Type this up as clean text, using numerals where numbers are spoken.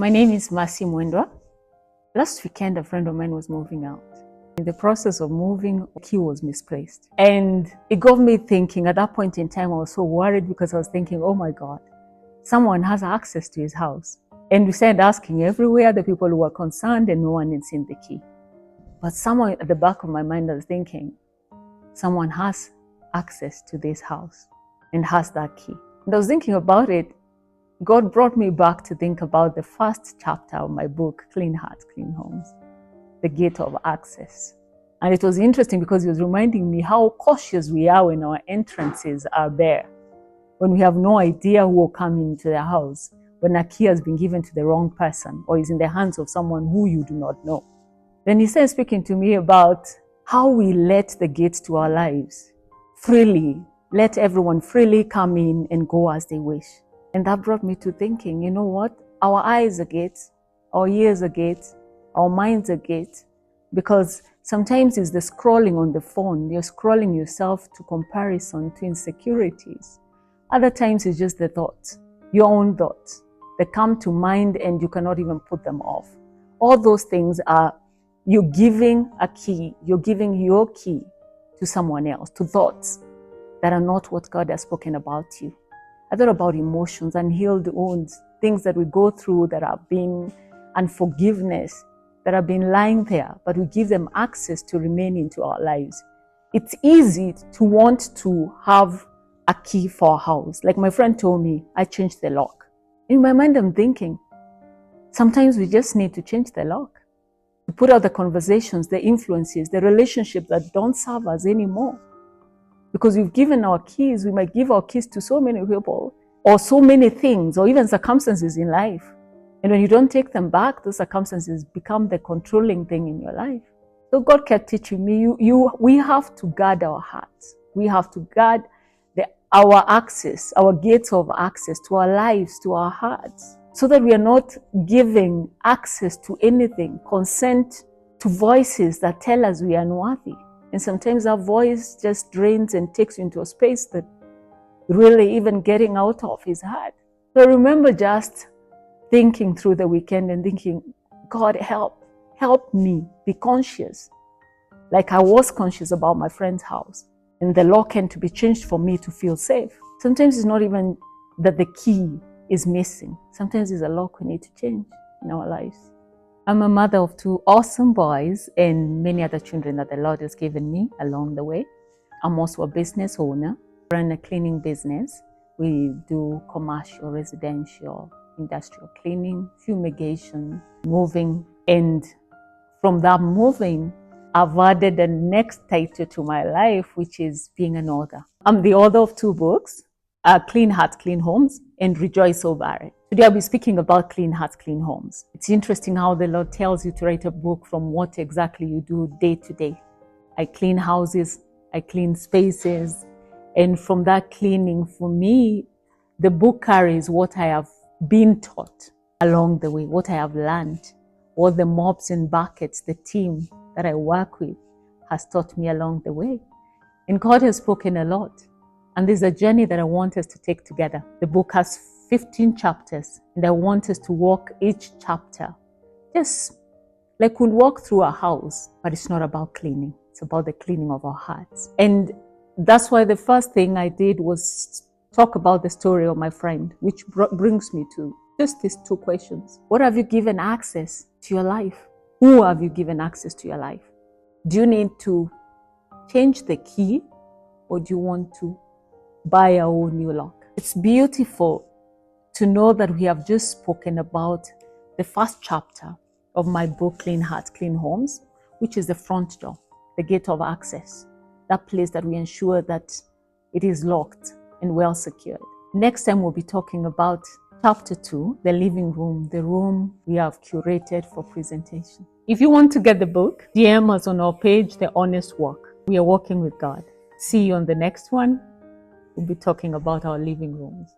My name is Mercy Mwendwa. Last weekend, a friend of mine was moving out. In the process of moving, a key was misplaced. And it got me thinking. At that point in time, I was so worried because I was thinking, oh my God, someone has access to his house. And we started asking everywhere the people who were concerned, and no one had seen the key. But somewhere at the back of my mind, I was thinking, someone has access to this house and has that key. And I was thinking about it. God brought me back to think about the first chapter of my book, Clean Hearts, Clean Homes, the gate of access. And it was interesting because he was reminding me how cautious we are when our entrances are bare, when we have no idea who will come into the house, when a key has been given to the wrong person or is in the hands of someone who you do not know. Then he started speaking to me about how we let the gates to our lives freely, let everyone freely come in and go as they wish. And that brought me to thinking, you know what? Our eyes are gates, our ears are gates, our minds are gates. Because sometimes it's the scrolling on the phone. You're scrolling yourself to comparison, to insecurities. Other times it's just the thoughts, your own thoughts. They come to mind and you cannot even put them off. All those things are, you're giving a key, you're giving your key to someone else, to thoughts that are not what God has spoken about you. I thought about emotions, unhealed wounds, things that we go through that have been unforgiveness, that have been lying there, but we give them access to remain into our lives. It's easy to want to have a key for a house. Like my friend told me, I changed the lock. In my mind, I'm thinking, sometimes we just need to change the lock, to put out the conversations, the influences, the relationships that don't serve us anymore. Because we've given our keys, we might give our keys to so many people or so many things or even circumstances in life. And when you don't take them back, those circumstances become the controlling thing in your life. So God kept teaching me, we have to guard our hearts. We have to guard our access, our gates of access to our lives, to our hearts, so that we are not giving access to anything, consent to voices that tell us we are unworthy. And sometimes our voice just drains and takes you into a space that really even getting out of is hard. So I remember just thinking through the weekend and thinking, God, help me be conscious. Like I was conscious about my friend's house and the lock had to be changed for me to feel safe. Sometimes it's not even that the key is missing. Sometimes it's a lock we need to change in our lives. I'm a mother of 2 awesome boys and many other children that the Lord has given me along the way. I'm also a business owner. I run a cleaning business. We do commercial, residential, industrial cleaning, fumigation, moving. And from that moving, I've added the next title to my life, which is being an author. I'm the author of 2 books, Clean Hearts, Clean Homes, and Rejoice Over It. Today I'll be speaking about Clean Hearts, Clean Homes. It's interesting how the Lord tells you to write a book from what exactly you do day to day. I clean houses, I clean spaces, and from that cleaning, for me, the book carries what I have been taught along the way, what I have learned, what the mops and buckets, the team that I work with has taught me along the way. And God has spoken a lot. And there's a journey that I want us to take together. The book has 15 chapters, and I want us to walk each chapter just like we walk through a house, but it's not about cleaning. It's about the cleaning of our hearts. And that's why the first thing I did was talk about the story of my friend, which brings me to just these 2 questions. What have you given access to your life? Who have you given access to your life? Do you need to change the key, or do you want to buy a whole new lock? It's beautiful to know that we have just spoken about the first chapter of my book, Clean Hearts, Clean Homes, which is the front door, the gate of access, that place that we ensure that it is locked and well secured. Next time we'll be talking about chapter 2, the living room, the room we have curated for presentation. If you want to get the book, DM us on our page, The Honest Walk. We are walking with God. See you on the next one. We'll be talking about our living rooms.